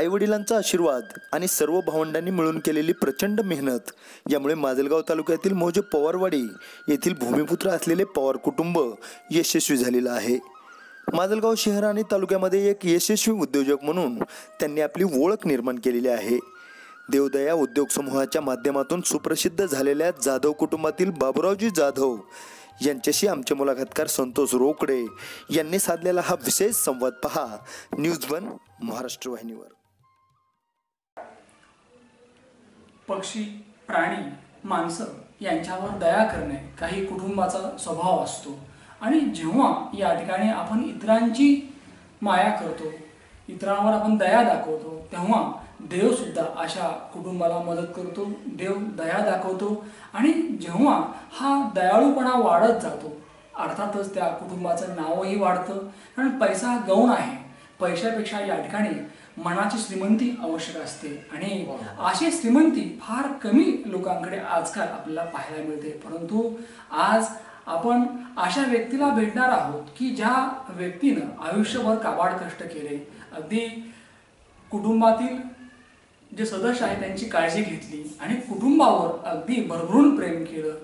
आईवडिलांचा आशीर्वाद आणि सर्व भावंडांनी मिळून केलेली प्रचंड मेहनत यामुळे माजलगाव तालुक्यातील मौजे पवारवाडी येथील भूमिपुत्र असलेले पवार कुटुंब यशस्वी झालेलं आहे। माजलगाव शहर आणि तालुक्यामध्ये एक यशस्वी उद्योजक म्हणून त्यांनी आपली ओळख निर्माण केलेली आहे। देवदया उद्योग समूहाच्या माध्यमातून सुप्रसिद्ध झालेल्या जाधव कुटुंबातील बाबुरावजी जाधव यांच्याशी आमचे मुलाखतकार संतोष रोकडे यांनी साधलेला हा विशेष संवाद पहा न्यूज 1 महाराष्ट्र वाहिनीवर। पक्षी, प्राणी, माणसं यांच्यावर दया करणे काही कुटुंबाचा स्वभाव असतो आणि जेव्हा या ठिकाणी आपण इतरांची माया करतो, इतरांवर आपण दया दाखवतो, तेव्हा देव सुद्धा अशा कुटुंबाला मदत करतो, देव दया दाखवतो आणि जेव्हा हा दयाळूपणा वाढत जातो अर्थातच त्या कुटुंबाचं नावही वाढतं। कारण पैसा हा गौण आहे, पैशापेक्षा या ठिकाणी मनाची श्रीमंती आवश्यक असते आणि अशी श्रीमंती फार कमी लोकांकडे आजकाल आपल्याला पाहायला मिळते। परंतु आज आपण अशा व्यक्तीला भेटणार आहोत की ज्या व्यक्तीनं आयुष्यभर काबाड कष्ट केले, अगदी कुटुंबातील जे सदस्य आहेत त्यांची काळजी घेतली आणि कुटुंबावर अगदी भरभरून प्रेम केलं,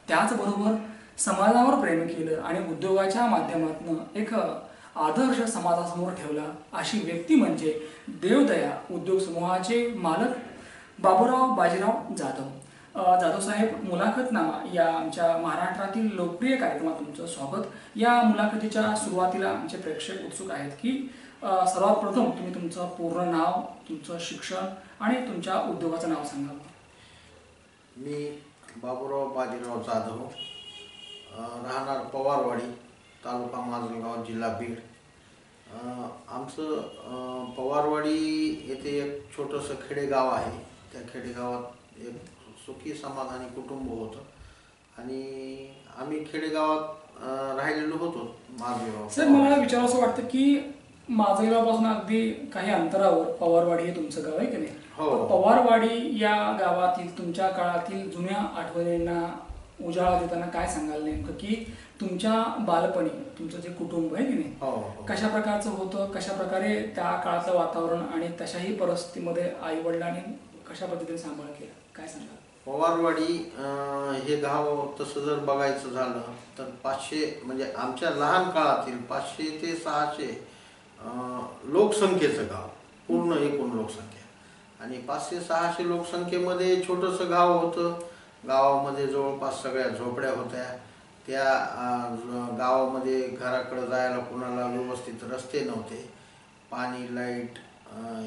त्याचबरोबर समाजावर प्रेम केलं आणि उद्योगाच्या माध्यमातून एक आदर्श समाजासमोर ठेवला। अशी व्यक्ती म्हणजे देवदया उद्योग समूहाचे मालक बाबुराव बाजीराव जाधव। जाधव साहेब, मुलाखतनामा या आमच्या महाराष्ट्रातील लोकप्रिय कार्यक्रमात तुमचं स्वागत। या मुलाखतीच्या सुरुवातीला आमचे प्रेक्षक उत्सुक आहेत की सर्वात प्रथम तुम्ही तुमचं पूर्ण नाव, तुमचं शिक्षण आणि तुमच्या उद्योगाचं नाव सांगाल। मी बाबुराव बाजीराव जाधव, राहणार पवारवाडी, तालुका माजलगाव, जिल्हा बीड। आमचं पवारवाडी येथे एक छोटंसं खेडेगाव आहे। त्या खेडेगावात एक सुखी समाधानी कुटुंब होतं आणि आम्ही खेडेगावात राहिलेलो होतो माजलगाव। सर, मला विचारावं वाटतं की माजलगावपासून अगदी काही अंतरावर पवारवाडी हे तुमचं गाव आहे की नाही? हो। पवारवाडी या गावातील तुमच्या काळातील जुन्या आठवणींना उजाळा देताना काय सांगाल नेमकं की तुमच्या बालपणी तुमचं जे कुटुंब आहे की नाही कशा प्रकारचं होतं, कशा प्रकारे त्या काळातलं वातावरण आणि तशाही परिस्थितीमध्ये आई वडिलांनी कशा पद्धतीने सांभाळ केला, काय सांगाल? पवारवाडी हे गाव तसं जर बघायचं झालं तर 500 म्हणजे आमच्या लहान काळातील 500 ते 600 लोकसंख्येचं गाव, पूर्ण एकूण लोकसंख्या आणि 500-600 लोकसंख्येमध्ये छोटंसं गाव होतं। गावामध्ये जवळपास सगळ्या झोपड्या होत्या। त्या गावामध्ये घराकडे जायला कुणाला व्यवस्थित रस्ते नव्हते, पाणी, लाईट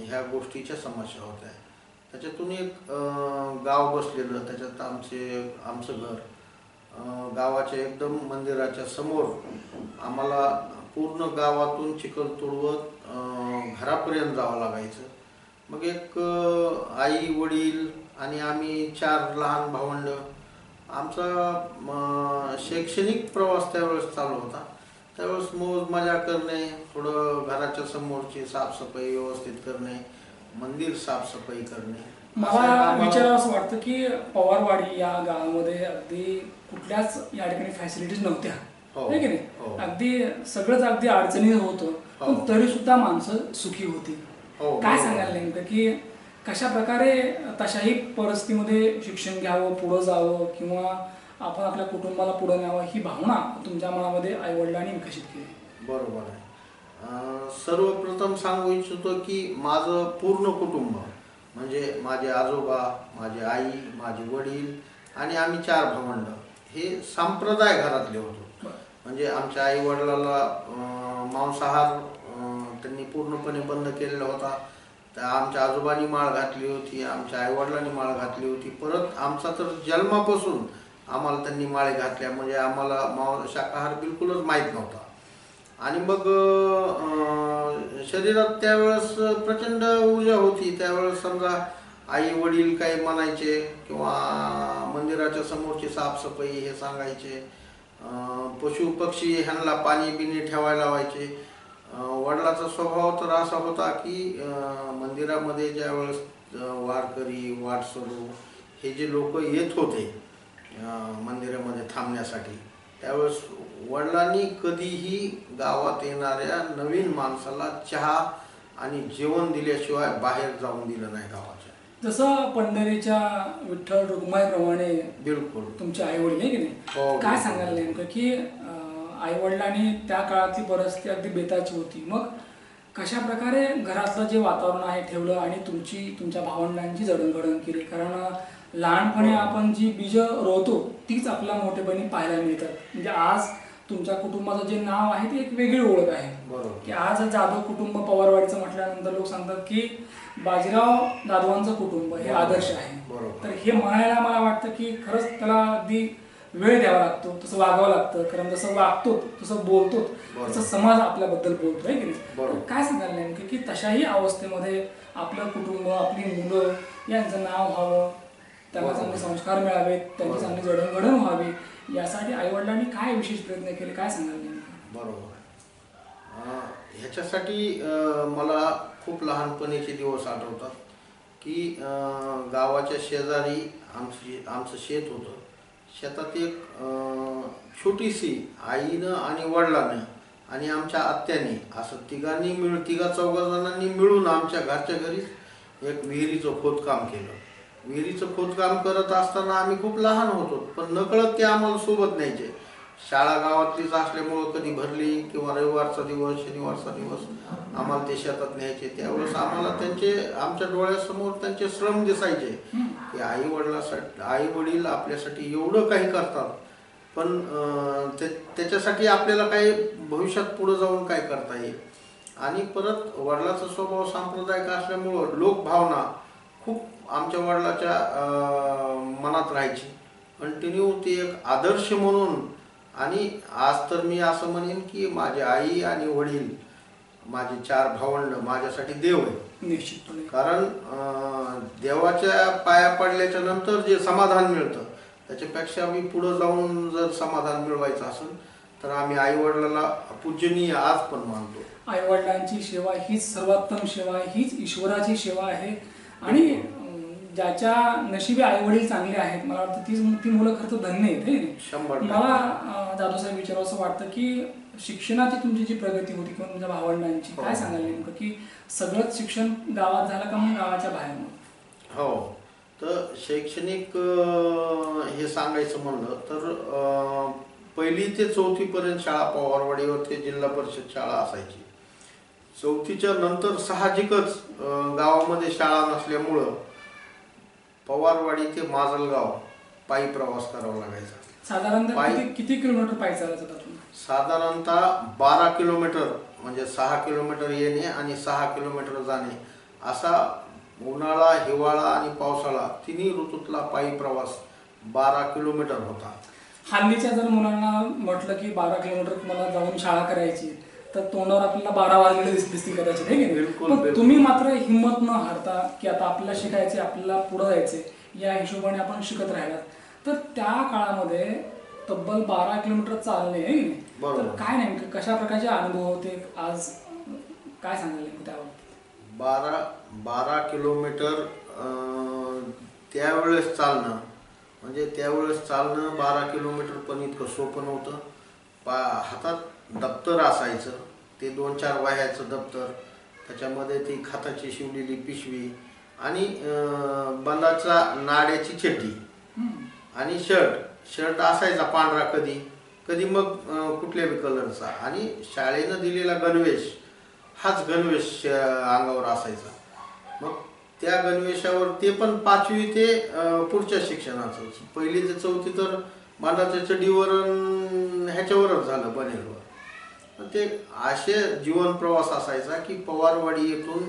ह्या गोष्टीच्या समस्या होत्या। त्याच्यातून एक गाव बसलेलं, त्याच्यात आमचं घर गावाच्या एकदम मंदिराच्या समोर। आम्हाला पूर्ण गावातून चिखल तुडवत घरापर्यंत जावं लागायचं। मग एक आई वडील आणि आम्ही 4 लहान भावंड। आमचा शैक्षणिक प्रवास त्यावेळेस चालू होता। त्यावेळेस मौज मजा करणे, थोडं घराच्या समोरची साफसफाई व्यवस्थित करणे, मंदिर साफसफाई करणे। मला विचारावं वाटतं की पवारवाडी या गावामध्ये अगदी कुठल्याच या ठिकाणी फॅसिलिटीज नव्हत्या, आहे की नाही? अगदी सगळंच अगदी अडचणी होतं, पण तरी सुद्धा माणसं सुखी होती। काय सांगाल नेमकं की कशा प्रकारे तशाही परिस्थितीमध्ये शिक्षण घ्यावं, पुढं जावं किंवा आपण आपल्या कुटुंबाला पुढं न्यावं ही भावना तुमच्या मनामध्ये आई वडिलांनी विकसित केली? बरोबर आहे। सर्वप्रथम सांगू इच्छितो की माझं पूर्ण कुटुंब म्हणजे माझे आजोबा, माझी आई, माझे वडील आणि आम्ही 4 भावंड हे संप्रदाय घरातले होतो। म्हणजे आमच्या आई वडिलाला मांसाहार त्यांनी पूर्णपणे बंद केलेला होता। आमच्या आजोबांनी माळ घातली होती, आमच्या आईवडिलांनी माळ घातली होती। परत आमचा तर जन्मापासून आम्हाला त्यांनी माळे घातल्या, म्हणजे आम्हाला शाकाहार बिलकुलच माहीत नव्हता। आणि मग शरीरात त्यावेळेस प्रचंड ऊर्जा होती। त्यावेळेस समजा आई वडील काही म्हणायचे किंवा मंदिराच्या समोरची साफसफाई हे सांगायचे, पशु पक्षी ह्यांना पाणी बिणी ठेवायला लावायचे। वडिलाचा स्वभाव तर असा होता की मंदिरामध्ये ज्यावेळेस वारकरी, वाटसरू हे जे लोक येत होते मंदिरामध्ये थांबण्यासाठी, त्यावेळेस वडिलांनी कधीही गावात येणाऱ्या नवीन माणसाला चहा आणि जेवण दिल्याशिवाय बाहेर जाऊन दिलं नाही गावाच्या. जसं पंढरीच्या विठ्ठल रुक्माईप्रमाणे बिलकुल तुमचे आई वडील आहे की नाही, हो, काय बिलकुल. सांगाल नेमकं की आई वडिलांनी त्या काळातली परिस्थिती अगदी बेताची होती, मग कशा प्रकारे घरातलं जे वातावरण आहे ठेवलं आणि तुमच्या भावंडांची जडणघडण केली? कारण लहानपणी आपण जी बीज रोवतो तीच आपल्या मोठेपणी पाहायला मिळतात. म्हणजे आज तुमच्या कुटुंबाचं जे नाव आहे ते एक वेगळी ओळख आहे बरोबर. की आज जाधव कुटुंब पवारवाडीचं म्हटल्यानंतर लोक सांगतात की बाजीराव जाधवांचं कुटुंब हे आदर्श आहे. बरोबर. तर हे म्हणायला मला वाटतं की खरंच त्याला अगदी वेळ द्यावा लागतो, तसं वागावं लागतं. कारण जसं वागतो तसं बोलतो बरोबर. तसं समाज आपल्याबद्दल बोलतोय की नाही. बरोबर. तर काय सांगाल नेमकं की तशाही अवस्थेमध्ये आपलं कुटुंब, आपली मुलं यांचं नाव व्हावं, त्यांना बरोबर. चांगले संस्कार मिळावेत, त्यांची चांगली जडणघडण व्हावी, यासाठी आईवडिलांनी काय विशेष प्रयत्न केले, काय सांगाल नेमकं? बरोबर. ह्याच्यासाठी मला खूप लहानपणीचे दिवस आठवतात की गावाच्या शेजारी आमचं शेत होतं. शेतात एक छोटीशी आईनं आणि वडिलांनं आणि आमच्या आत्याने असं तिघा चौघा जणांनी मिळून आमच्या घरच्या घरीच एक विहिरीचं खोदकाम केलं. विहिरीचं खोदकाम करत असताना आम्ही खूप लहान होतो, पण नकळत ते आम्हाला सोबत न्यायचे. शाळा गावातलीच असल्यामुळं कधी भरली किंवा रविवारचा दिवस, शनिवारचा दिवस आम्हाला ते शेतात न्यायचे. त्यावेळेस आम्हाला आमच्या डोळ्यासमोर त्यांचे श्रम दिसायचे की आई वडील आपल्यासाठी एवढं काही करतात, पण त्याच्यासाठी आपल्याला काही भविष्यात पुढे जाऊन काय करता येईल. आणि परत वडिलाचा स्वभाव सांप्रदायिक असल्यामुळं लोकभावना खूप आमच्या वडिलाच्या मनात राहायची. कंटिन्यू ती एक आदर्श म्हणून. आणि आज तर मी असं म्हणेन की माझी आई आणि वडील, माझे 4 भावंड माझ्यासाठी देव आहे. निश्चितपणे. कारण देवाच्या पाया पडल्याच्या नंतर जे समाधान मिळतं त्याच्यापेक्षा मी पुढं जाऊन जर समाधान मिळवायचं असेल तर आम्ही आई वडिलाला पूजनीय आज पण मानतो. आई वडिलांची सेवा हीच सर्वोत्तम सेवा आहे, हीच ईश्वराची सेवा आहे. आणि ज्याच्या नशिबी आई वडील चांगले आहेत, मला वाटतं ती मुलं खरं तर धन्य आहेत. 100%. मला जाधव साहेब विचारावं असं वाटतं की शिक्षणाची तुमची जी प्रगती होती किंवा तुमच्या भावंडांची, काय सांगाल नेमकं की सगळंच शिक्षण गावात झालं का मग गावाच्या बाहेर? हो, तर शैक्षणिक हे सांगायचं म्हणलं तर 1ली ते 4थी पर्यंत शाळा पवारवाडीवर ते जिल्हा परिषद शाळा असायची. 4थीच्या नंतर साहजिकच गावामध्ये शाळा नसल्यामुळं पवारवाडी ते माजलगाव पायी प्रवास करावा लागायचा. साधारणतः किती किलोमीटर पायी चालायचं? साधारणतः 12 किलोमीटर, म्हणजे 6 किलोमीटर येणे आणि 6 किलोमीटर जाणे असा उन्हाळा, हिवाळा आणि पावसाळा तिन्ही ऋतूतला पायी प्रवास 12 किलोमीटर होता. हल्लीच्या जर मुलांना म्हटलं की 12 किलोमीटर तुम्हाला जाऊन शाळा करायची तर तोंडावर आपल्याला 12 वाजलेले दिसती कदाचित, आहे की बिलकुल, नाही? बिलकुल. तुम्ही मात्र हिंमत न हारता की आता आपल्याला शिकायचे, आपल्याला पुढे जायचे, या हिशोबाने आपण शिकत राहिलात. तर त्या काळामध्ये तब्बल 12 किलोमीटर चालणे, आहे की नाही? तर काय नेमकं कशा प्रकारचे अनुभव होते, आज काय सांगाल नेमकं त्यावर? 12 किलोमीटर त्यावेळेस चालणं, म्हणजे त्यावेळेस चालणं 12 किलोमीटर पण इतकं सोपं नव्हतं. हातात दप्तर असायचं, ते 2-4 वह्याचं दप्तर, त्याच्यामध्ये ती खताची शिवलेली पिशवी आणि बंदाचा नाड्याची चड्डी आणि शर्ट असायचा पांढरा, कधी मग कुठल्या बी कलरचा, आणि शाळेनं दिलेला गणवेश, हाच गणवेश अंगावर असायचा. मग त्या गणवेशावर ते पण 5वी ते पुढच्या शिक्षणाचं, 1ली ते 4थी तर बांधाच्या चढीवर ह्याच्यावरच झालं, बनेलवर. ते असे जीवन प्रवास असायचा की पवारवाडी येथून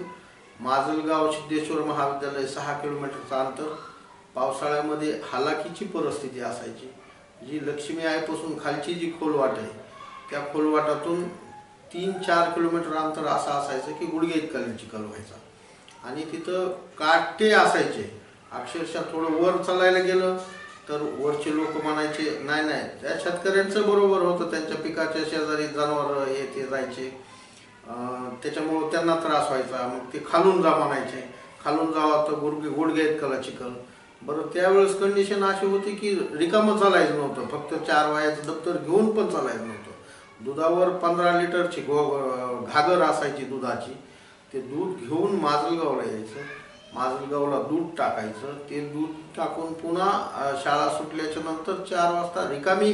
माजलगाव सिद्धेश्वर महाविद्यालय 6 किलोमीटरचं अंतर. पावसाळ्यामध्ये हालाकीची परिस्थिती असायची. जी लक्ष्मी आईपासून खालची जी खोलवाट आहे त्या खोलवाटातून 3-4 किलोमीटर अंतर असं असायचं की गुडघे इतका चिखल व्हायचा. आणि तिथं काटे असायचे, अक्षरशः थोडं वर चालायला गेलं तर वरचे लोक म्हणायचे नाही, त्या शेतकऱ्यांचं बरोबर होतं, त्यांच्या पिकाच्या शेजारी जनावर हे ते जायचे, त्याच्यामुळं त्यांना त्रास व्हायचा. मग ते खालून जा म्हणायचे, खालून जावा तर गुडघे इतकाला चिखल. बरं, त्यावेळेस कंडिशन अशी होती की रिकामं चालायचं नव्हतं, फक्त 4 वह्याचं दप्तर घेऊन पण चालायचं नव्हतं. दुधावर 15 लिटरची घागर असायची दुधाची, ते दूध घेऊन माजलगावला यायचं, माजलगावला दूध टाकायचं, ते दूध टाकून पुन्हा शाळा सुटल्याच्या नंतर 4 वाजता रिकामी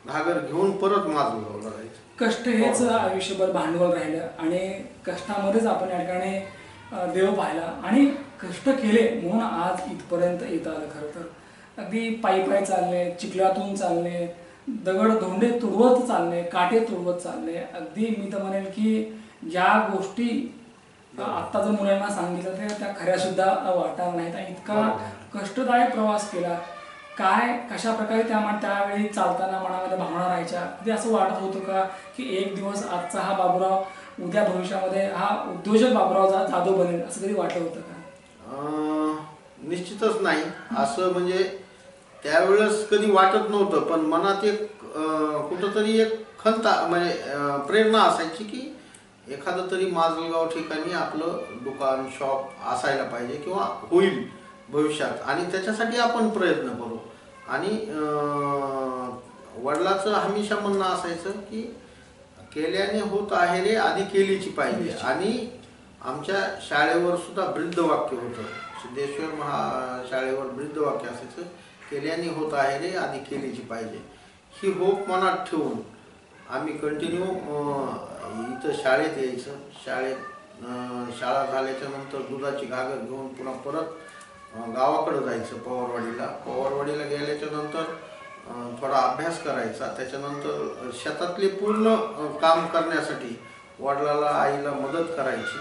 घागर घेऊन परत माजलगावला जायचं. कष्ट हेच आयुष्यभर भांडवल राहिलं आणि कष्टामध्येच आपण या ठिकाणी देव पाहिला आणि कष्ट केले म्हणून आज इथपर्यंत येत आलं. खरं तर अगदी पायी पायी चालणे, चिखलातून चालणे, दगड धोंडे तुडवत चालणे, काटे तुडवत चालणे. अगदी मी तर म्हणेल की ज्या गोष्टी आत्ता जर मुलांना सांगितलं तर त्या खऱ्या सुद्धा वाटणार नाहीत. इतका कष्टदायक प्रवास केला. काय कशा प्रकारे त्यावेळी चालताना मनामध्ये भावना राहायच्या, कधी असं वाटत होतं का की एक दिवस आजचा हा बाबूराव उद्या भविष्यामध्ये हा उद्योजक बाबूराव जाधव बनेल, असं कधी वाटलं होतं का? निश्चितच नाही. असं म्हणजे त्यावेळेस कधी वाटत नव्हतं, पण मनात एक कुठंतरी एक खंत म्हणजे प्रेरणा असायची की एखादं तरी माजलगाव ठिकाणी आपलं दुकान शॉप असायला पाहिजे किंवा होईल भविष्यात, आणि त्याच्यासाठी आपण प्रयत्न करू. आणि वडिलाचं हमेशा म्हणणं असायचं की केल्याने होत आहे रे, आधी केलीची पाहिजे. आणि आमच्या शाळेवर सुद्धा ब्रीदवाक्य होतं, सिद्धेश्वर शाळेवर ब्रीदवाक्य असायचं, केल्याने होत आहे रे, आधी केलीची पाहिजे. ही होप मनात ठेवून आम्ही कंटिन्यू इथं शाळेत यायचं. शाळा झाल्याच्या नंतर दुधाची घागर घेऊन पुन्हा परत गावाकडं जायचं पवारवाडीला. पवारवाडीला गेल्याच्या नंतर थोडा अभ्यास करायचा. त्याच्यानंतर शेतातले पूर्ण काम करण्यासाठी वडिलाला आईला मदत करायची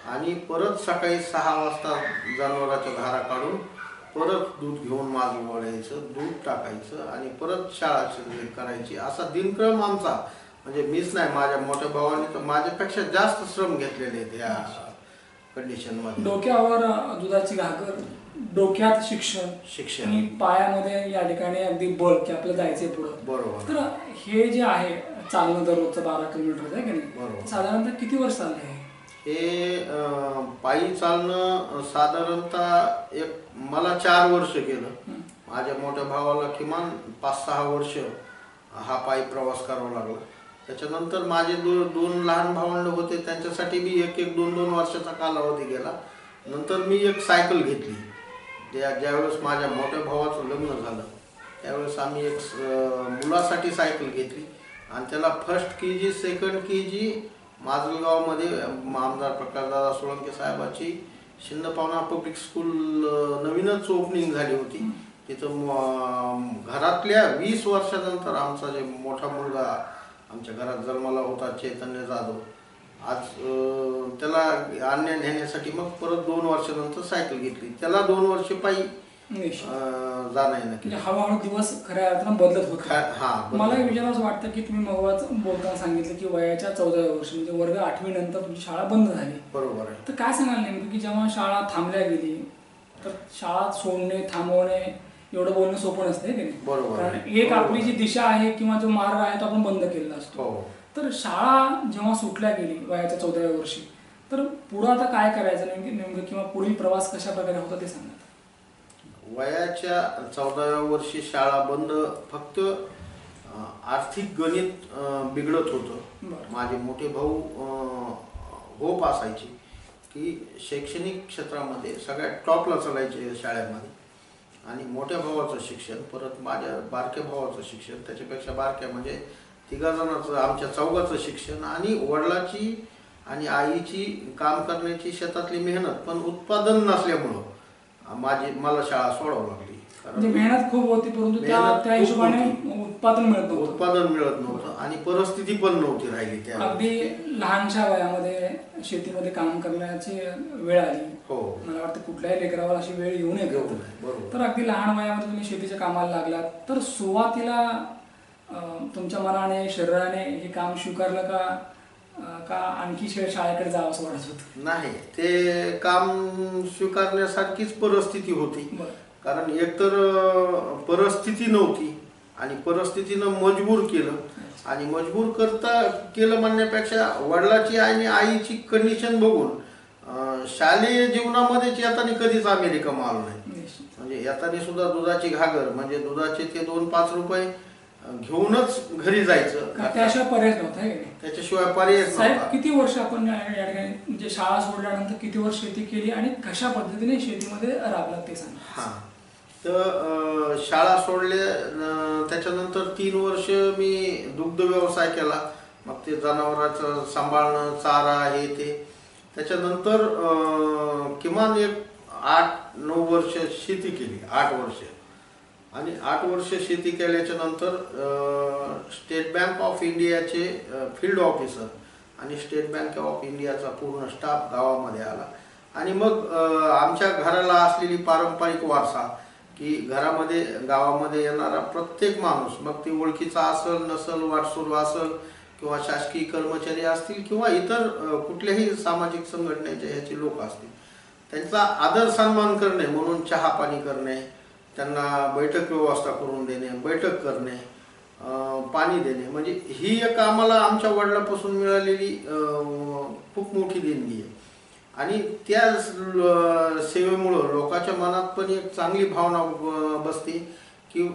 आणि परत सकाळी 6 वाजता जनावराच्या धारा काढून परत दूध घेऊन माजलगावला यायचं, दूध टाकायचं आणि परत शाळा करायची. असा दिनक्रम आमचा. म्हणजे मीच नाही, माझ्या मोठ्या भावाने तर माझ्यापेक्षा जास्त श्रम घेतलेले आहेत या कंडिशनमध्ये. डोक्यावर दुधाची घागर, डोक्यात शिक्षण आणि पायामध्ये या ठिकाणी अगदी बळ की आपलं जायचंय पुढं. बरोबर. तर हे जे आहे चालणं दररोजचं 12 किलोमीटर आहे की नाही, बरोबर. साधारणतः किती वर्ष चाललं आहे हे? पायी चालणं साधारणतः मला 4 वर्ष गेलं. माझ्या मोठ्या भावाला किमान 5-6 वर्ष हा पायी प्रवास करावा लागला. त्याच्यानंतर माझे 2 लहान भावंड होते, त्यांच्यासाठी मी 1-2 वर्षाचा कालावधी गेला. नंतर मी एक सायकल घेतली. ज्यावेळेस माझ्या मोठ्या भावाचं लग्न झालं त्यावेळेस आम्ही एक मुलासाठी सायकल घेतली आणि त्याला फर्स्ट KG सेकंड KG माजलगावमध्ये आमदार प्रकाशदादा सोळंके साहेबाची शिंदपावना पब्लिक स्कूल नवीनच ओपनिंग झाली होती. तिथं घरातल्या 20 वर्षानंतर आमचा जे मोठा मुलगा आमच्या घरात जन्माला होता, चैतन्य जाधव, आज त्याला आणण्या नेण्यासाठी मग परत 2 वर्षानंतर सायकल घेतली. त्याला 2 वर्ष पायी जाणं येणं केलं. हळूहळू दिवस खऱ्या अर्थानं बदलत होते. मला विचारायचं वाटतं की तुम्ही मगाच बोलताना सांगितलं की वयाच्या 14व्या वर्षी म्हणजे वर्ग 8वी नंतर तुमची शाळा बंद झाली. बरोबर आहे. तर काय सांगाल नेमकं की जेव्हा शाळा थांबल्या गेली तर शाळा सोडणे थांबवणे एवढं बोलणं सोपं नसते की नाही? बरोबर. कारण एक आपली जी दिशा आहे किंवा जो मार्ग आहे तो आपण बंद केलेला असतो. तर शाळा जेव्हा सुटल्या गेली वयाच्या 14व्या वर्षी तर पुढं आता काय करायचं नेमकं किंवा पुढील प्रवास कशा प्रकारे होता ते सांगा. वयाच्या 14व्या वर्षी शाळा बंद. फक्त आर्थिक गणित बिघडत होतं. माझे मोठे भाऊ होप असायची की शैक्षणिक क्षेत्रामध्ये सगळ्यात टॉपला चालायचे शाळेमध्ये, आणि मोठ्या भावाचं शिक्षण, परत माझ्या बारक्या भावाचं शिक्षण, त्याच्यापेक्षा बारक्या म्हणजे 3 जणांचं आमच्या 4घाचं शिक्षण, आणि वडिलाची आणि आईची काम करण्याची शेतातली मेहनत, पण उत्पादन नसल्यामुळं मला शाळा सोडावं लागली. कारण मेहनत खूप होती परंतु त्या हिशोबाने उत्पादन मिळत नव्हतं आणि परिस्थिती पण नव्हती राहिली. त्या अगदी लहानशा वयामध्ये शेतीमध्ये काम करण्याची वेळ आली. मला वाटतं कुठल्याही लेकरावर अशी वेळ येऊ नये. तर अगदी लहान वयामध्ये तुम्ही शेतीच्या कामाला लागलात. तर सुरुवातीला तुमच्या मनाने शरीराने हे काम स्वीकारलं का आणखी शाळेकडे जावं असं वाटत होतं? नाही, ते काम स्वीकारण्यासारखीच परिस्थिती होती. कारण एकतर परिस्थिती नव्हती आणि परिस्थितीनं मजबूर केलं, आणि मजबूर केलं म्हणण्यापेक्षा वडिलाची आणि आईची कंडिशन बघून शालेय जीवनामध्येच येताना कधीच आम्ही रिकामा आलो नाही. म्हणजे येताना सुद्धा दुधाची घागर, म्हणजे दुधाचे ते 2-5 रुपये घेऊनच घरी जायचं, त्याशिवाय पर्याय नव्हता आहे की नाही? त्याच्याशिवाय पर्यायच साहेब नव्हता. किती वर्ष आपण या ठिकाणी म्हणजे शाळा सोडल्यानंतर किती वर्ष शेती केली आणि कशा पद्धतीने शेतीमध्ये राबला ते सांगा. हां, तर शाळा सोडले त्याच्यानंतर 3 वर्ष मी दुग्ध व्यवसाय केला. मग ते जनावरांचं सांभाळणं, चारा हे ते. त्याच्यानंतर किमान एक 8-9 वर्ष शेती केली, 8 वर्ष. आणि 8 वर्ष शेती केल्याच्या नंतर स्टेट बँक ऑफ इंडियाचे फील्ड ऑफिसर आणि स्टेट बँक ऑफ इंडियाचा पूर्ण स्टाफ गावामध्ये आला. आणि मग आमच्या घराला असलेली पारंपरिक वारसा की घरामध्ये गावामध्ये येणारा प्रत्येक माणूस, मग ती ओळखीचा असेल नसेल, वाटसरू असेल किंवा शासकीय कर्मचारी असतील किंवा इतर कुठल्याही सामाजिक संघटनेचे ह्याचे लोक असतील, त्यांचा आदर सन्मान करणे म्हणून चहा पाणी करणे, त्यांना बैठक व्यवस्था करून देणे, बैठक करणे, पाणी देणे, म्हणजे ही एक आम्हाला आमच्या वडिलांपासून मिळालेली खूप मोठी देणगी आहे. आणि त्या सेवेमुळं लोकांच्या मनात पण एक चांगली भावना बसते की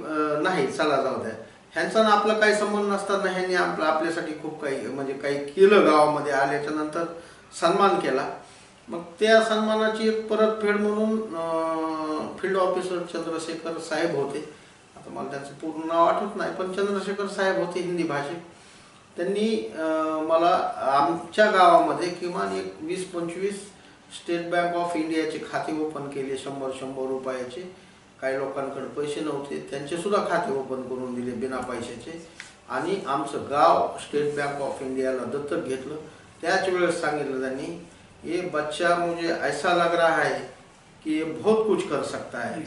नाही चला जाऊ द्या, ह्यांचा ना आपला काही संबंध नसताना ह्यांनी आपल्यासाठी खूप काही म्हणजे काही केलं. गावामध्ये आल्याच्या नंतर सन्मान केला. मग त्या सन्मानाची एक परतफेड म्हणून फील्ड ऑफिसर चंद्रशेखर साहेब होते, आता मला त्यांचं पूर्ण नाव आठवत नाही, पण चंद्रशेखर साहेब होते हिंदी भाषेत. त्यांनी मला आमच्या गावामध्ये किमान एक 20-25 स्टेट बँक ऑफ इंडियाचे खाते ओपन केले, 100-100 रुपयाचे. काही लोकांकडे पैसे नव्हते, त्यांचे सुद्धा खाते ओपन करून दिले बिना पैशाचे. आणि आमचं गाव स्टेट बँक ऑफ इंडियाला दत्तक घेतलं. त्याच वेळेस सांगितलं त्यांनी, ये बच्चा मुझे ऐसा लग रहा है कि ये बहुत कुछ कर सकता है.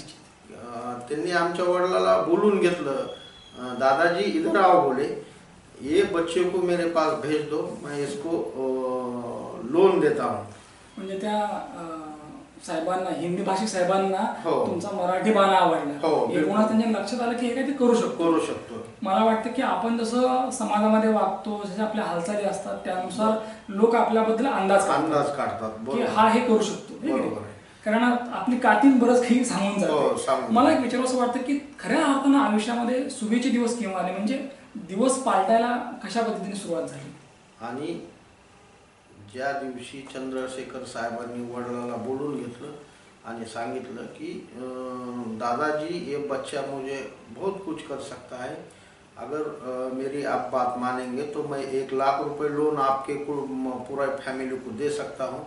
त्यांनी आमच्या वडिलाला बोलून घेतलं, दादाजी इधर आओ, बोले ये बच्चे को मेरे पास भेज दो, मैं इसको लोन देता हूँ. म्हणजे त्या साहेबांना, हिंदी भाषिक साहेबांना हो. तुमचा मराठी बाणा आवडला. हो, एकूणच त्यांच्या लक्षात आलं की हे काय ते करू शकतो. मला वाटतं की आपण जसं समाजामध्ये वागतो, जसे आपल्या हालचाली असतात, त्यानुसार लोक आपल्याबद्दल अंदाज काढतात की हा हे करू शकतो. बरोबर आहे. कारण आपली कातीन बरंच काही सांगून जातो. मला एक विचार असं वाटतं की खऱ्या अर्थानं आयुष्यामध्ये सुगीचे दिवस केव्हा आले, म्हणजे दिवस पालटायला कशा पद्धतीने सुरुवात झाली. आणि ज्या दिवशी चंद्रशेखर साहेबांनी वडिलाला बोलून घेतलं आणि सांगितलं की दादाजी ये बच्चा मुझे बहुत कुछ कर सकता है, अगर मेरी आप बात मानेंगे तो मैं 1 लाख रुपए लोन आपके पूरा फॅमिली को दे सकता हूँ.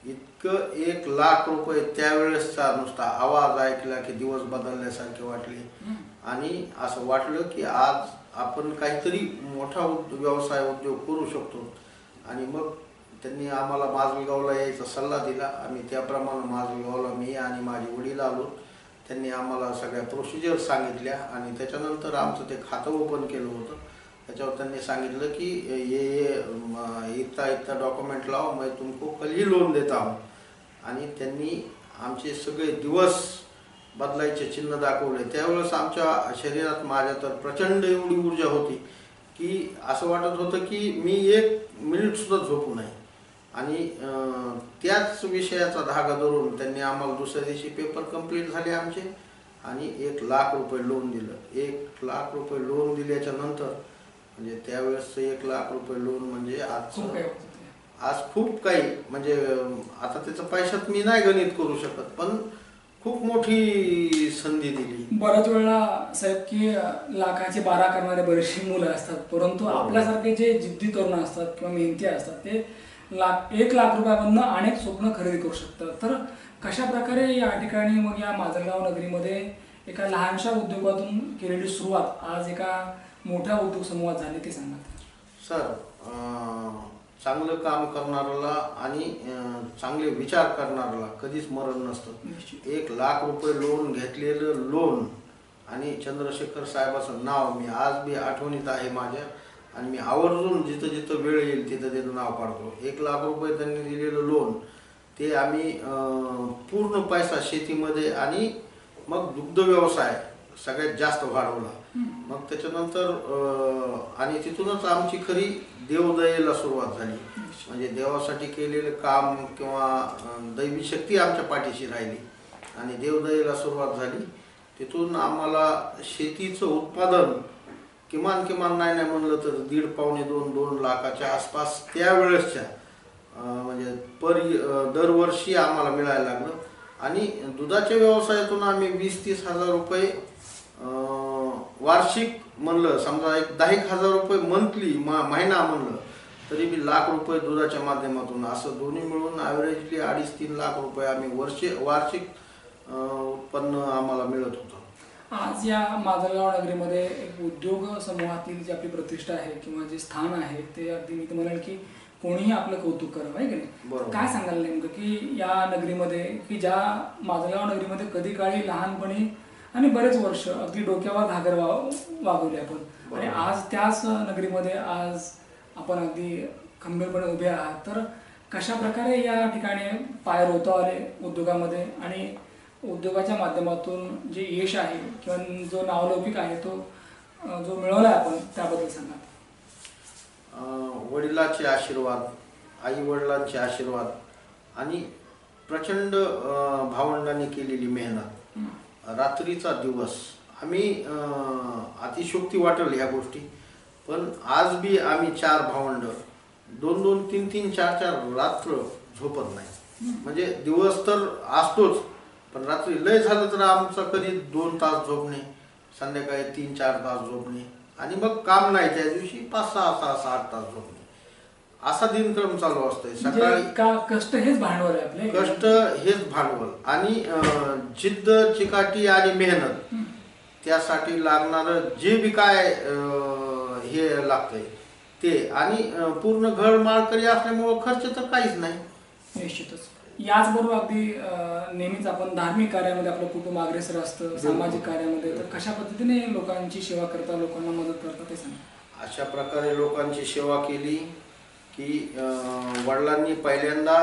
इतकं 1 लाख रुपये त्यावेळेसचा नुसता आवाज ऐकला की दिवस बदलल्यासारखे वाटले. आणि असं वाटलं की आज आपण काहीतरी मोठा व्यवसाय उद्योग करू शकतो. आणि मग त्यांनी आम्हाला माजलगावला यायचा सल्ला दिला. आम्ही त्याप्रमाणे माजलगावला मी आणि माझे वडील आलो. त्यांनी आम्हाला सगळ्या प्रोसिजर सांगितल्या आणि त्याच्यानंतर आमचं ते खातं ओपन केलं होतं. त्याच्यावर त्यांनी सांगितलं की ये इतना डॉक्युमेंट लाओ, मैं तुमको कल ही लोन देता हूँ. आणि त्यांनी आमचे सगळे दिवस बदलायचे चिन्ह दाखवले. त्यावेळेस आमच्या शरीरात माझ्या तर प्रचंड एवढी ऊर्जा होती की असं वाटत होतं की मी 1 मिनिटसुद्धा झोपू नये. आणि त्याच विषयाचा धागा धरून त्यांनी आम्हाला दुसऱ्या दिवशी पेपर कंप्लीट झाले आमचे आणि 1 लाख रुपये लोन दिलं. 1 लाख रुपये लोन दिल्याच्या नंतर म्हणजे त्यावेळेस 1 लाख रुपये लोन म्हणजे आज खूप काही, म्हणजे आता त्याचं पैशात मी नाही गणित करू शकत, पण खूप मोठी संधी दिली. बऱ्याच वेळा साहेब की लाखाची 12 करणारे बरेचशी मुलं असतात, परंतु आपल्यासारखे जे जिद्दी तरुण असतात किंवा मेहनती असतात ते 1 लाख रुपयामधनं अनेक स्वप्न खरेदी करू शकतात. तर कशा प्रकारे या ठिकाणी मग या माजलगाव नगरीमध्ये एका लहानशा उद्योगातून केलेली सुरुवात आज एका मोठ्या उद्योग समूहात झाली ते सांगा. सर, चांगलं काम करणाऱ्याला आणि चांगले विचार करणाऱ्याला कधीच मरण नसतं. 1 लाख रुपये लोन घेतलेलं लोन आणि चंद्रशेखर साहेबाचं नाव मी आज बी आठवणीत आहे माझ्या. आणि मी आवर्जून जिथं जिथं वेळ येईल तिथं तिथं नाव काढतो. 1 लाख रुपये त्यांनी दिलेलं लोन ते आम्ही पूर्ण पैसा शेतीमध्ये आणि मग दुग्ध व्यवसाय सगळ्यात जास्त वाढवला. मग त्याच्यानंतर आणि तिथूनच आमची खरी देवदयेला सुरुवात झाली. म्हणजे देवासाठी केलेलं काम किंवा दैवी शक्ती आमच्या पाठीशी राहिली आणि देवदयेला सुरुवात झाली. तिथून आम्हाला शेतीचं उत्पादन किमान नाही म्हणलं तर 1.5 पावणे 2 लाखाच्या आसपास त्यावेळेसच्या म्हणजे दरवर्षी आम्हाला मिळायला लागलं. आणि दुधाच्या व्यवसायातून आम्ही 20-30 हजार रुपये वार्षिक म्हणलं, समजा एक 10,000 रुपये मंथली महिना म्हणलं तरी बी लाख रुपये दुधाच्या माध्यमातून, असं दोन्ही मिळून ॲव्हरेजली 2.5-3 लाख रुपये आम्ही वार्षिक उत्पन्न आम्हाला मिळत होतं. आज या माजलगाव नगरीमध्ये एक उद्योग समूहातील जी आपली प्रतिष्ठा आहे किंवा जे स्थान आहे ते अगदी मी तर म्हणेल की कोणीही आपलं कौतुक करावं, आहे की नाही? काय सांगाल नेमकं की या नगरीमध्ये, की ज्या माजलगाव नगरीमध्ये कधी काळी लहानपणी आणि बरेच वर्ष अगदी डोक्यावर घागर वागवले आपण, आणि आज त्याच नगरीमध्ये आज आपण अगदी खंबीरपणे उभे आहात, तर कशा प्रकारे या ठिकाणी पाय रोवता आले उद्योगामध्ये, आणि उद्योगाच्या माध्यमातून जे यश आहे किंवा जो नावलौकिक आहे तो जो मिळवला आपण, त्याबद्दल सांगा. वडिलांचे आशीर्वाद, आई वडिलांचे आशीर्वाद आणि प्रचंड भावंडांनी केलेली मेहनत, रात्रीचा दिवस. आम्ही अतिशोक्ती वाटेल ह्या गोष्टी, पण आज बी आम्ही 4 भावंड 2-2, 3-3, 4-4 रात्र झोपत नाही. म्हणजे दिवस तर असतोच, पण रात्री लय झालं तर आमचं कधी 2 तास झोपणे, संध्याकाळी 3-4 तास झोपणे, आणि मग काम नाही त्या दिवशी 5-6 तास 8 तास झोपणे, असा दिनक्रम चालू असतोय. सकाळी कष्ट हेच भांडवल आहे आपले, कष्ट हेच भांडवल, आणि जिद्द, चिकाटी आणि मेहनत, त्यासाठी लागणारं जे बी काय हे लागतंय ते, आणि पूर्ण घर माळकरी असल्यामुळं खर्च तर काहीच नाही. निश्चितच. याचबरोबर अगदी नेहमीच आपण धार्मिक कार्यामध्ये आपलं कुटुंब अग्रेसर असतं, सामाजिक कार्यामध्ये, तर कशा पद्धतीने लोकांची सेवा करता, लोकांना मदत करता ते सांगा. अशा प्रकारे लोकांची सेवा केली की वडिलांनी पहिल्यांदा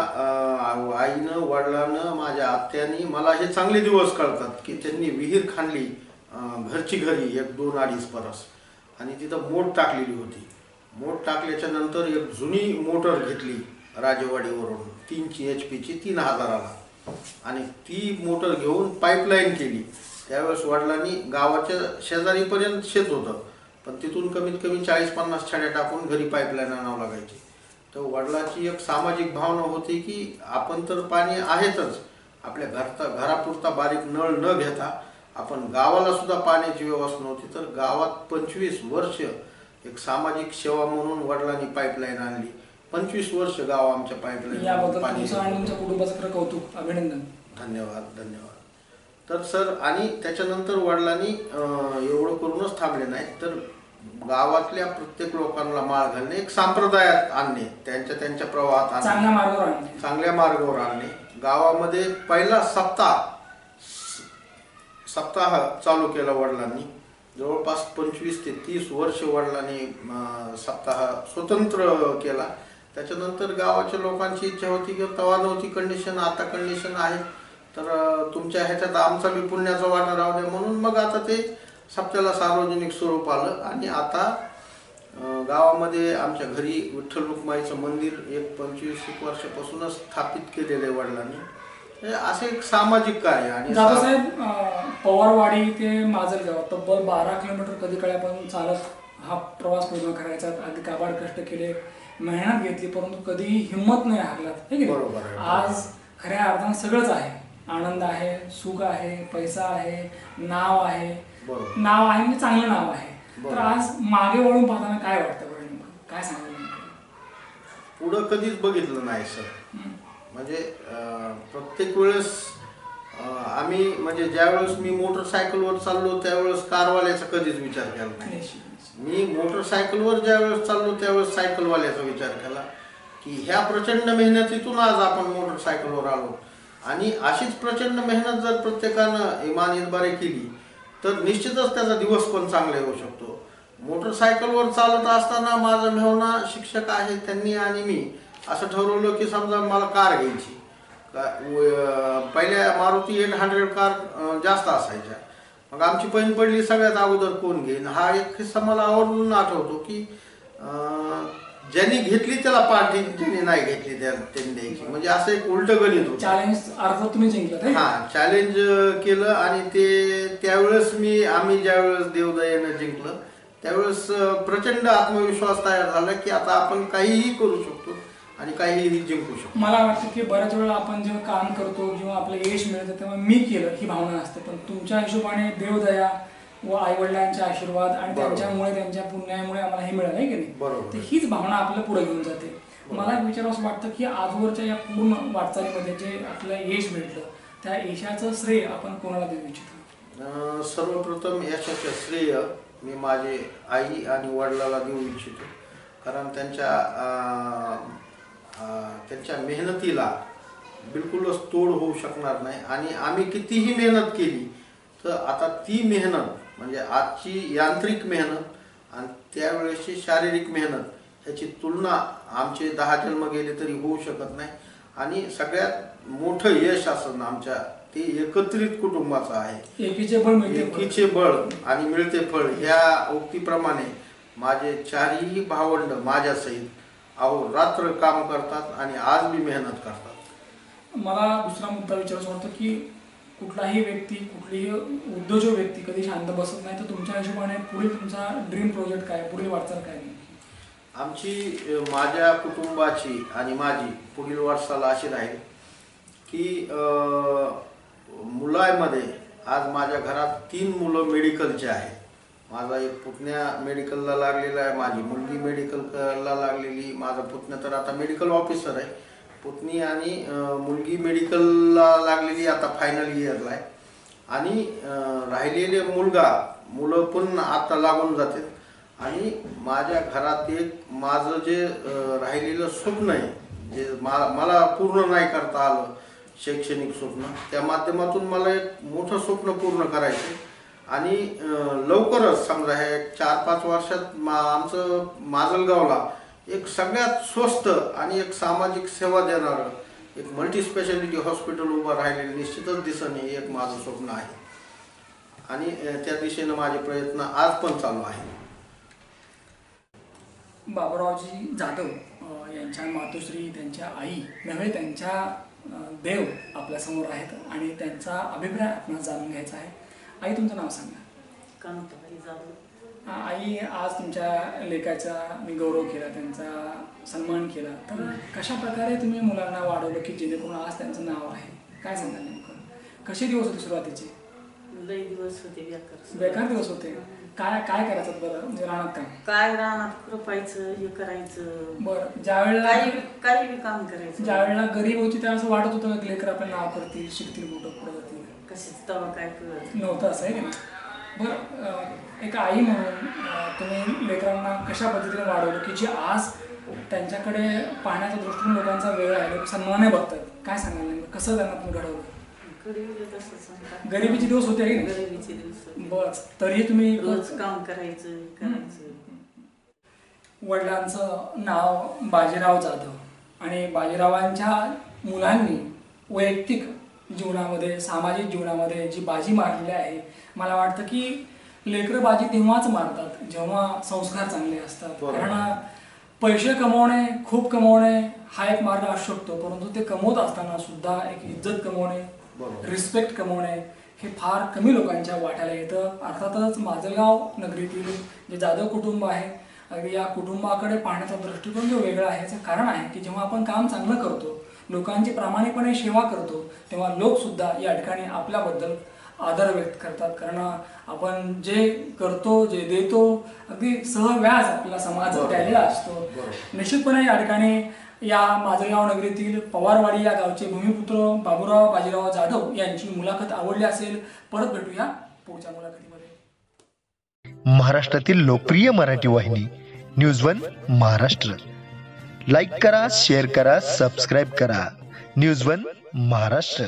आईनं, वडिलांनं, माझ्या आत्यानी, मला हे चांगले दिवस कळतात की त्यांनी विहीर खाणली घरची घरी 1-2-2.5 परस, आणि तिथं मोठ टाकलेली होती. मोठ टाकल्याच्या नंतर एक जुनी मोटर घेतली राजेवाडीवरून 3 HP 3,000ला, आणि ती मोटर घेऊन पाईपलाईन केली. त्यावेळेस वडिलांनी गावाच्या शेजारीपर्यंत शेत होतं, पण तिथून कमीत कमी 40-50 छड्या टाकून घरी पाईपलाईन आणावं लागायची. तर वडिलांची एक सामाजिक भावना होती की आपण तर पाणी आहेतच, आपल्या घरापुरता बारीक नळ न घेता आपण गावाला सुद्धा पाण्याची व्यवस्था नव्हती, तर गावात 25 वर्ष एक सामाजिक सेवा म्हणून वडिलांनी पाईपलाईन आणली. 25 वर्ष गाव आमच्या पाईपलाईन. याबद्दल तुमचं आणि तुमच्या कुटुंबाचं खरं कौतुक, अभिनंदन. धन्यवाद. तर सर, आणि त्याच्यानंतर वडिलांनी एवढं करूनच थांबले नाही, तर गावातल्या प्रत्येक लोकांना माळ घालणे, एक संप्रदायात आणणे, त्यांच्या प्रवाहात आणणे, चांगल्या मार्गावर आणणे. गावामध्ये पहिला सप्ताह चालू केला वडिलांनी. जवळपास 25 ते 30 वर्ष वडिलांनी सप्ताह स्वतंत्र केला. त्याच्यानंतर गावाच्या लोकांची इच्छा होती की तेव्हा नव्हती कंडिशन, आता कंडिशन आहे, तर तुमच्या ह्याच्यात आमचा बी पुण्याचा वाटा राहू द्या, म्हणून मग आता ते सप्त्याला सार्वजनिक स्वरूप आलं. आणि आता गावामध्ये आमच्या घरी विठ्ठल रुक्माईचं मंदिर एक 25 वर्षापासूनच स्थापित केलेलं आहे वडिलांनी. असे एक सामाजिक कार्य. आणि साहेब, पवारवाडी ते माजलगाव तब्बल 12 किलोमीटर कधी काळी आपण चालत हा प्रवास पूर्ण करायचा, अगदी काबाड कष्ट केले, मेहनत घेतली, परंतु कधीही हिंमत नाही हारलात. बरोबर. आज खऱ्या अर्थानं सगळंच आहे, आनंद आहे, सुख आहे, पैसा आहे, नाव आहे. नाव आहे म्हणजे चांगलं नाव आहे. तर आज मागे वळून पाहताना काय वाटतं बरं, काय सांगाल? पुढं कधीच बघितलं नाही सर. म्हणजे प्रत्येक वेळेस आम्ही, म्हणजे ज्यावेळेस मी मोटरसायकलवर चाललो त्यावेळेस कारवाल्याचा कधीच विचार केला नाही. मी मोटरसायकलवर ज्यावेळेस चाललो त्यावेळेस सायकलवाल्याचा विचार केला की ह्या प्रचंड मेहनतीतून आज आपण मोटरसायकलवर आलो. आणि अशीच प्रचंड मेहनत जर प्रत्येकानं इमानदारी केली तर निश्चितच त्याचा दिवस पण चांगला येऊ शकतो. मोटरसायकलवर चालत असताना माझा मेहना शिक्षक आहे, त्यांनी आणि मी असं ठरवलं की समजा मला कार घ्यायची. पहिल्या मारुती 800 कार जास्त असायच्या. मग आमची पैन पडली सगळ्यात अगोदर कोण घेईन, हा एक किस्सा मला आवर्जून आठवतो की ज्यांनी घेतली त्याला पार्टी, ज्यांनी नाही घेतली त्यांनी द्यायची. म्हणजे असं एक उलटं गणित होतं. चॅलेंज केलं. आणि ते त्यावेळेस आम्ही ज्यावेळेस देवदयेनं जिंकलं त्यावेळेस प्रचंड आत्मविश्वास तयार झाला की आता आपण काहीही करू शकतो आणि काहीही जिंकू शकतो. मला वाटतं की बऱ्याच वेळा आपण जेव्हा काम करतो किंवा आपलं यश मिळतं तेव्हा मी केलं ही भावना असते, पण तुमच्या हिशोबाने देवदया व आईवडिलांचे आशीर्वाद आणि त्यांच्यामुळे त्यांच्या पुण्यामुळे आम्हाला हे मिळालं आहे की नाही, बरोबर. तर हीच भावना आपल्याला पुढे घेऊन जाते. मला एक विचार असं वाटतं की आजवरच्या या पूर्ण वाटचालीमध्ये जे आपल्याला यश मिळतं त्या यशाचं श्रेय आपण कोणाला देऊ इच्छितो? सर्वप्रथम यशाचे श्रेय मी माझे आई आणि वडिलाला देऊ इच्छितो, कारण त्यांच्या मेहनतीला बिलकुलच तोड होऊ शकणार नाही. आणि आम्ही कितीही मेहनत केली तर आता ती मेहनत म्हणजे आजची यांत्रिक मेहनत आणि त्यावेळेसची शारीरिक मेहनत ह्याची तुलना आमचे 10 जन्म गेले तरी होऊ शकत नाही. आणि सगळ्यात मोठं यश असणं आमच्या ते एकत्रित कुटुंबाचं आहे. एकीचे बळ आणि मिळते फळ ह्या उक्तीप्रमाणे माझे 4ही भावंड माझ्यासहित रात्र काम करतात आणि आज मी मेहनत करतात. मला दुसरा मुद्दा विचारायचा वाटतो की कुठलाही व्यक्ती, कुठलीही उद्योजक व्यक्ती कधी शांत बसत नाही, तर तुमच्या हिशोबाने पुढील तुमचा ड्रीम प्रोजेक्ट काय, पुढील वाटचाल काय? माझ्या कुटुंबाची आणि माझी पुढील वाटचाल अशी राहील की मुलांमध्ये आज माझ्या घरात 3 मुलं मेडिकलचे आहेत. माझा एक पुतण्या मेडिकलला लागलेला आहे, माझी मुलगी मेडिकलला लागलेली, माझा पुतण्या तर आता मेडिकल ऑफिसर आहे, पुतणी आणि मुलगी मेडिकलला लागलेली आता फायनल इयरला आहे. आणि राहिलेले मुलं पण आता लागून जातात. आणि माझ्या घरात एक माझं जे राहिलेलं स्वप्न आहे, जे मला पूर्ण नाही करता आलं, शैक्षणिक स्वप्न, त्या माध्यमातून मला एक मोठं स्वप्न पूर्ण करायचं. आणि लवकरच समजा हे 4-5 वर्षात आमचं माजलगावला एक सगळ्यात स्वस्त आणि एक सामाजिक सेवा देणारं एक मल्टी स्पेशालिटी हॉस्पिटल उभं राहिलेलं निश्चितच दिसणं हे एक माझं स्वप्न आहे. आणि त्या दिशेनं माझे प्रयत्न आज पण चालू आहेत. बाबुरावजी जाधव यांच्या मातोश्री, त्यांच्या आई नव्हे त्यांच्या देव आपल्यासमोर आहेत आणि त्यांचा अभिप्राय आपल्याला जाणून घ्यायचा आहे. आई, तुमचं नाव सांगा. कांताबाई जाधव. आई, आज तुमच्या लेकाचा मी गौरव केला, त्यांचा सन्मान केला, तर कशा प्रकारे तुम्ही मुलांना वाढवलं की जेणेकरून आज त्यांचं नाव आहे? काय सांगाल नेमकं? कसे दिवस होते सुरुवातीचे? लई दिवस होते बेकार दिवस होते. काय काय करायचं बरं, म्हणजे रानात काम? काय रानात खुरपायचं, हे करायचं. बरं, ज्यावेळेला काही काम करायचं. ज्यावेळेला गरीब होती त्यावेळेस असं वाटत होतं की लेकर आपलं नाव करतील, शिकतील, मोठं पुढे जातील? कशाच तवा काय कळत नव्हतं, असं आहे की नाही? बरं, एक आई म्हणून तुम्ही लेकरांना कशा पद्धतीने वाढवलं की जे आज त्यांच्याकडे पाहण्याचा दृष्टीने लोकांचा वेळ आहे, लोक सन्मानाने बघतात? काय सांगाल नेमकं, कसं त्यांना तुम्ही घडवलं? गरिबीचे दिवस होते की नाही? गरिबीचे दिवस. बस, तरीही तुम्ही रोज काम करायचं. वडिलांचं नाव बाजीराव जाधव आणि बाजीरावांच्या मुलांनी वैयक्तिक जीवनामध्ये, सामाजिक जीवनामध्ये जी बाजी मारलेली आहे, मला वाटतं की लेकरं बाजी तेव्हाच मारतात जेव्हा संस्कार चांगले असतात. कारण पैसे कमवणे, खूप कमवणे हा एक मार्ग असू शकतो, परंतु ते कमवत असताना सुद्धा एक इज्जत कमवणे, रिस्पेक्ट कमवणे हे फार कमी लोकांच्या वाट्याला येतं. अर्थातच माजलगाव नगरीतील जे जाधव कुटुंब आहे या कुटुंबाकडे पाहण्याचा दृष्टिकोन जो वेगळा आहे, याचं कारण आहे की जेव्हा आपण काम चांगलं करतो, लोकांची प्रामाणिकपणे सेवा करतो, तेव्हा लोकसुद्धा या ठिकाणी आपल्याबद्दल आदर व्यक्त करतात. कारण आपण जे करतो, जे देतो, अगदी सहव्याज आपला समाज द्यायला असतो. निश्चितपणे या ठिकाणी या माजलगाव नगरीतील पवारवाडी या गावचे भूमिपुत्र बाबुराव बाजीराव जाधव यांची मुलाखत आवडली असेल. परत भेटूया पुढच्या मुलाखतीमध्ये. महाराष्ट्रातील लोकप्रिय मराठी वाहिनी न्यूज वन महाराष्ट्र. लाईक करा, शेअर करा, सबस्क्राईब करा. News one Maharashtra.